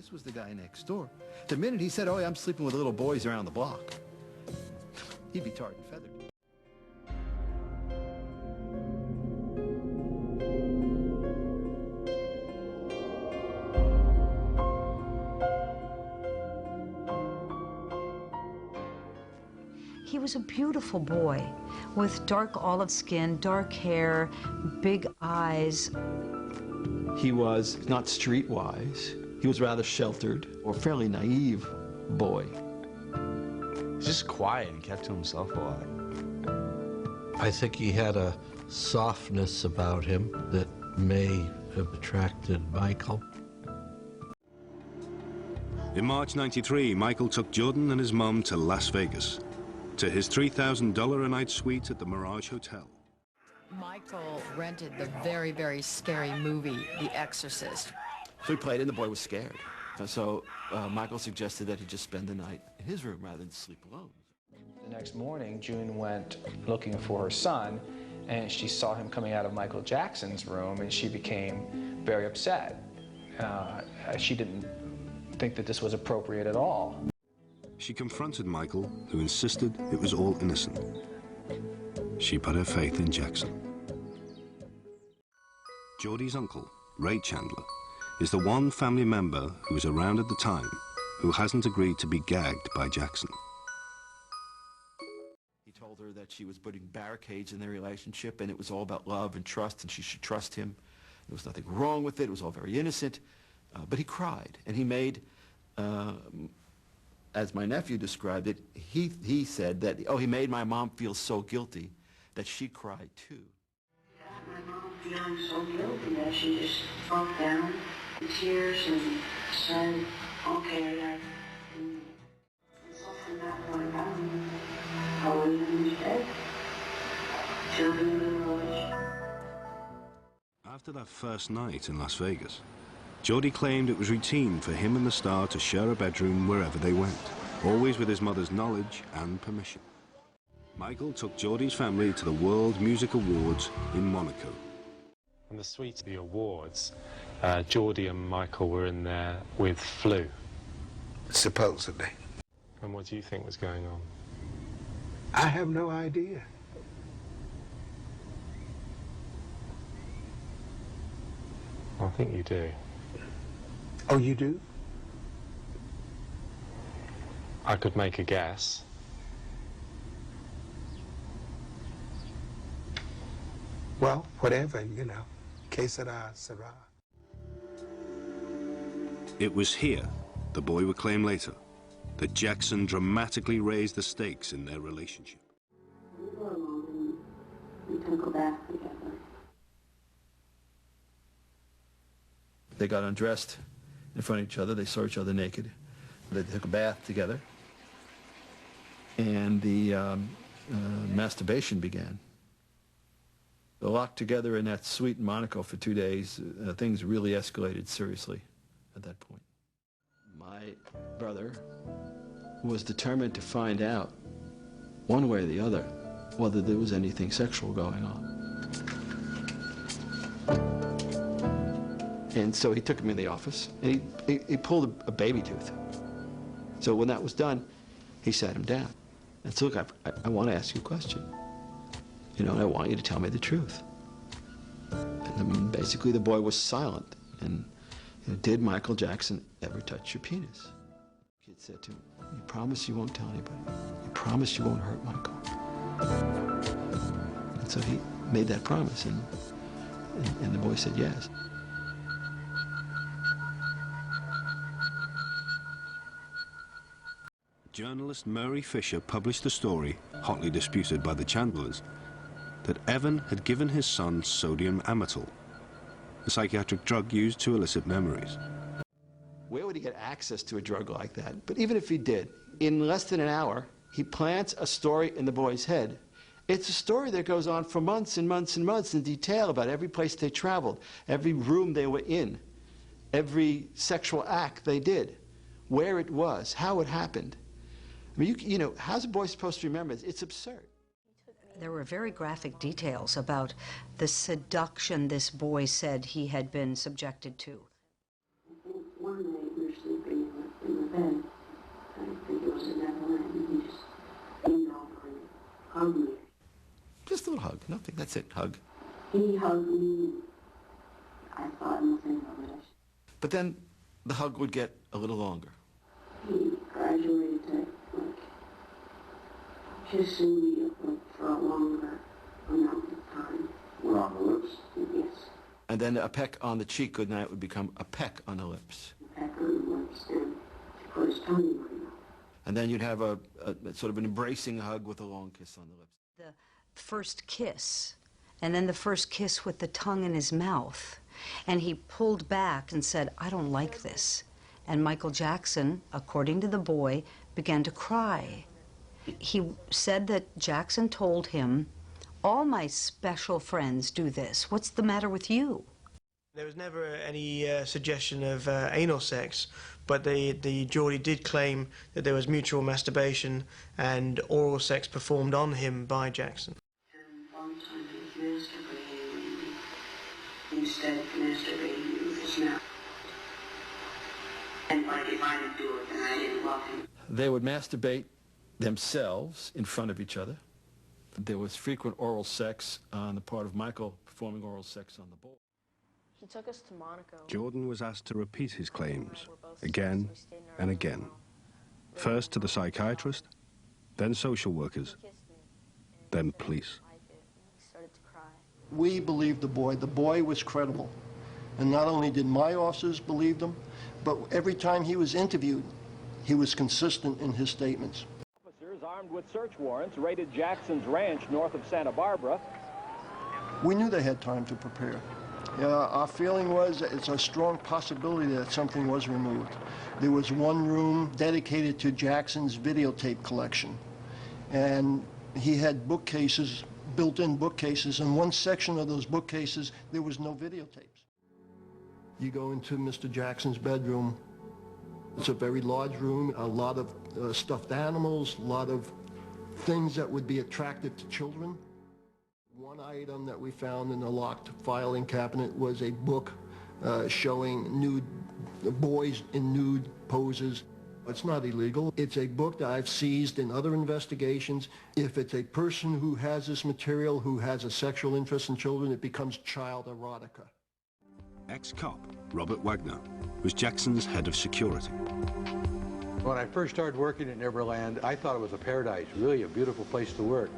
This was the guy next door. The minute he said, oh, yeah, I'm sleeping with little boys around the block, he'd be tarred and feathered. He was a beautiful boy with dark olive skin, dark hair, big eyes. He was not streetwise. He was rather sheltered or fairly naive boy. He's just quiet and kept to himself a lot. I think he had a softness about him that may have attracted Michael. In March '93, Michael took Jordan and his mum to Las Vegas, to his $3,000 a night suite at the Mirage Hotel. Michael rented the very, very scary movie, The Exorcist. So he played and the boy was scared. So Michael suggested that he just spend the night in his room rather than sleep alone. The next morning, June went looking for her son, and she saw him coming out of Michael Jackson's room, and she became very upset. She didn't think that this was appropriate at all. She confronted Michael, who insisted it was all innocent. She put her faith in Jackson. Geordie's uncle, Ray Chandler, is the one family member who was around at the time who hasn't agreed to be gagged by Jackson. He told her that she was putting barricades in their relationship and it was all about love and trust and she should trust him. There was nothing wrong with it. It was all very innocent. But he cried and he made, as my nephew described it, he said that, oh, he made my mom feel so guilty that she cried too. My mom feeling so guilty that she just broke down in tears and said, okay, there's something not going on. I was in his bed. Children in the village. After that first night in Las Vegas, Geordie claimed it was routine for him and the star to share a bedroom wherever they went, always with his mother's knowledge and permission. Michael took Geordie's family to the World Music Awards in Monaco. On the suite of the awards, Geordie and Michael were in there with flu. Supposedly. And what do you think was going on? I have no idea. I think you do. Oh, you do? I could make a guess. Well, whatever, you know. Que sera, sera. It was here, the boy would claim later, that Jackson dramatically raised the stakes in their relationship. We were alone and we took a bath together. They got undressed in front of each other. They saw each other naked. They took a bath together. And the masturbation began. They locked together in that suite in Monaco for 2 days. Things really escalated seriously at that point. My brother was determined to find out, one way or the other, whether there was anything sexual going on. And so he took him in the office, and he pulled a baby tooth. So when that was done, he sat him down. And said, look, I want to ask you a question. You know, and I want you to tell me the truth. And then basically the boy was silent. And you know, did Michael Jackson ever touch your penis? The kid said to him, you promise you won't tell anybody? You promise you won't hurt Michael? And so he made that promise, and the boy said yes. Journalist Murray Fisher published the story, hotly disputed by the Chandlers, that Evan had given his son sodium amytal, a psychiatric drug used to elicit memories. Where would he get access to a drug like that? But even if he did, in less than an hour, he plants a story in the boy's head. It's a story that goes on for months and months and months in detail about every place they traveled, every room they were in, every sexual act they did, where it was, how it happened. I mean, you know, how's a boy supposed to remember this? It's absurd. There were very graphic details about the seduction this boy said he had been subjected to. I think one night we were sleeping bed. I think it was a devil, and he just leaned over and hugged me. Just a little hug. Nothing. That's it. Hug. He hugged me. I thought nothing of it. But then the hug would get a little longer. He graduated to, like, kissing me, like, for a longer amount of time. We're on the lips? Yes. And then a peck on the cheek goodnight would become a peck on the lips. A peck on the lips, and he put his tongue in my mouth. And then you'd have a sort of an embracing hug with a long kiss on the lips. The first kiss, and then the first kiss with the tongue in his mouth. And he pulled back and said, "I don't like this." And Michael Jackson, according to the boy, began to cry. He said that Jackson told him, "All my special friends do this. What's the matter with you?" There was never any suggestion of anal sex, but the Geordie did claim that there was mutual masturbation and oral sex performed on him by Jackson. And one time he was masturbating instead of masturbating with his mouth. And like if I didn't do it, then I didn't love him. They would masturbate themselves in front of each other. There was frequent oral sex on the part of Michael performing oral sex on the boy. He took us to Monaco. Jordan was asked to repeat his claims again and again. First to the psychiatrist, then social workers, then police. We believed the boy. The boy was credible. And not only did my officers believe them, but every time he was interviewed, he was consistent in his statements. Officers armed with search warrants raided Jackson's ranch north of Santa Barbara. We knew they had time to prepare. Our feeling was that it's a strong possibility that something was removed. There was one room dedicated to Jackson's videotape collection. And he had bookcases, built-in bookcases, and one section of those bookcases, there was no videotapes. You go into Mr. Jackson's bedroom. It's a very large room, a lot of stuffed animals, a lot of things that would be attractive to children. One item that we found in the locked filing cabinet was a book showing nude boys in nude poses. It's not illegal. It's a book that I've seized in other investigations. If it's a person who has this material, who has a sexual interest in children, it becomes child erotica. Ex-cop Robert Wagner was Jackson's head of security. When I first started working at Neverland, I thought it was a paradise, really a beautiful place to work.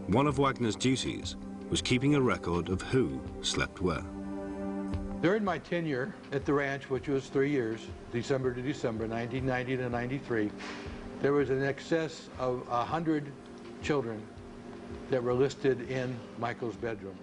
One of Wagner's duties was keeping a record of who slept where. During my tenure at the ranch, which was 3 years, December to December, 1990 to 93, there was in excess of 100 children that were listed in Michael's bedroom.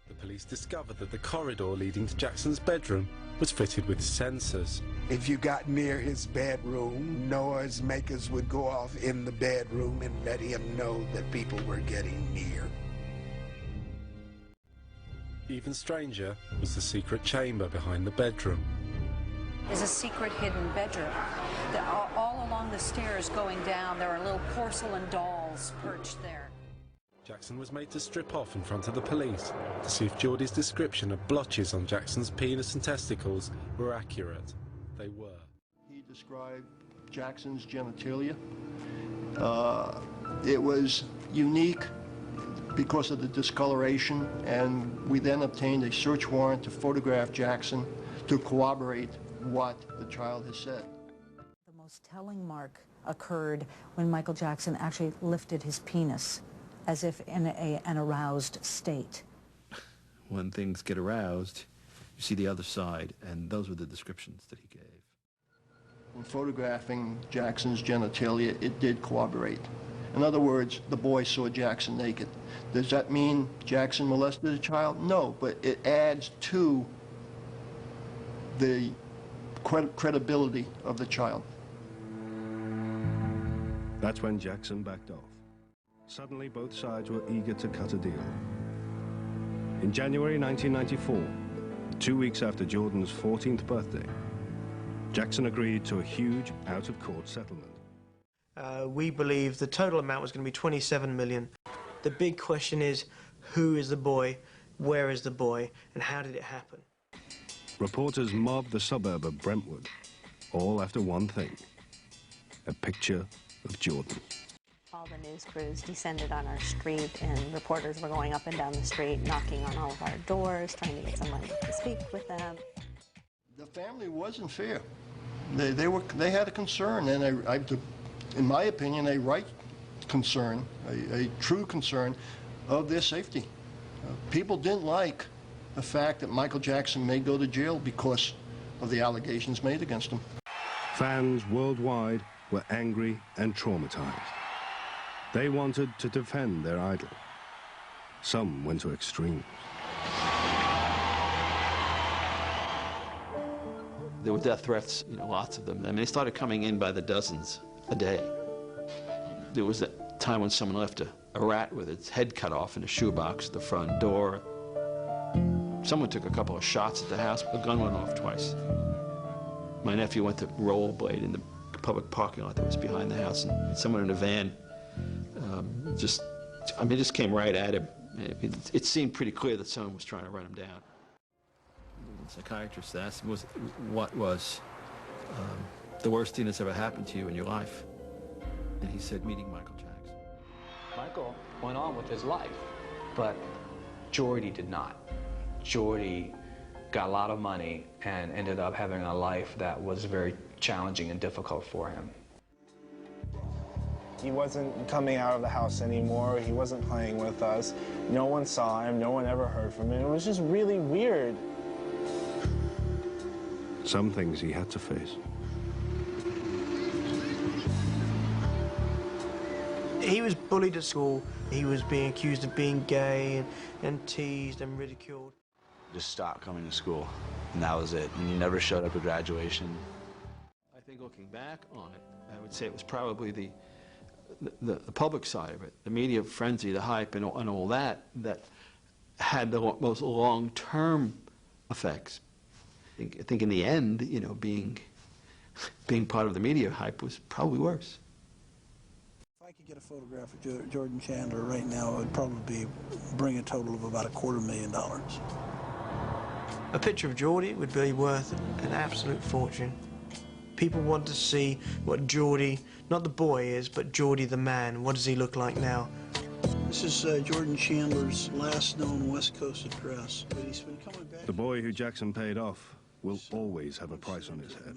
The police discovered that the corridor leading to Jackson's bedroom was fitted with sensors. If you got near his bedroom, noise makers would go off in the bedroom and let him know that people were getting near. Even stranger was the secret chamber behind the bedroom. There's a secret hidden bedroom. All along the stairs going down, there are little porcelain dolls perched there. Jackson was made to strip off in front of the police to see if Geordie's description of blotches on Jackson's penis and testicles were accurate. They were. He described Jackson's genitalia. It was unique because of the discoloration, and we then obtained a search warrant to photograph Jackson to corroborate what the child has said. The most telling mark occurred when Michael Jackson actually lifted his penis, as if in an aroused state. When things get aroused, you see the other side, and those were the descriptions that he gave. In photographing Jackson's genitalia, it did corroborate. In other words, the boy saw Jackson naked. Does that mean Jackson molested a child? No, but it adds to the credibility of the child. That's when Jackson backed off. Suddenly, both sides were eager to cut a deal. In January 1994, 2 weeks after Jordan's 14th birthday, Jackson agreed to a huge out-of-court settlement. We believe the total amount was going to be $27 million. The big question is, who is the boy, where is the boy, and how did it happen? reporters mobbed the suburb of Brentwood, all after one thing: a picture of Jordan. All the news crews descended on our street, and reporters were going up and down the street, knocking on all of our doors, trying to get someone to speak with them. The family wasn't fair. They had a concern, and in my opinion, a right concern, a true concern of their safety. People didn't like the fact that Michael Jackson may go to jail because of the allegations made against him. Fans worldwide were angry and traumatized. They wanted to defend their idol. Some went to extremes. There were death threats, lots of them. I mean, they started coming in by the dozens a day. There was a time when someone left a rat with its head cut off in a shoebox at the front door. Someone took a couple of shots at the house. A gun went off twice. My nephew went to rollerblade in the public parking lot that was behind the house, and someone in a van just came right at him. It seemed pretty clear that someone was trying to run him down. The psychiatrist asked him what was the worst thing that's ever happened to you in your life. And he said, meeting Michael Jackson. Michael went on with his life, but Jordy did not. Jordy got a lot of money and ended up having a life that was very challenging and difficult for him. He wasn't coming out of the house anymore. He wasn't playing with us. No one saw him. No one ever heard from him. It was just really weird. Some things he had to face. He was bullied at school. He was being accused of being gay and teased and ridiculed. Just stopped coming to school, and that was it. And he never showed up at graduation. I think looking back on it, I would say it was probably the public side of it, the media frenzy, the hype, and all that had the most long-term effects. I think in the end, being part of the media hype was probably worse. If I could get a photograph of Jordan Chandler right now, it would probably bring a total of about $250,000. A picture of Jordy would be worth an absolute fortune. People want to see what Jordy, not the boy is, but Jordy the man. What does he look like now? This is Jordan Chandler's last known West Coast address. But he's been coming back. The boy who Jackson paid off will always have a price on his head.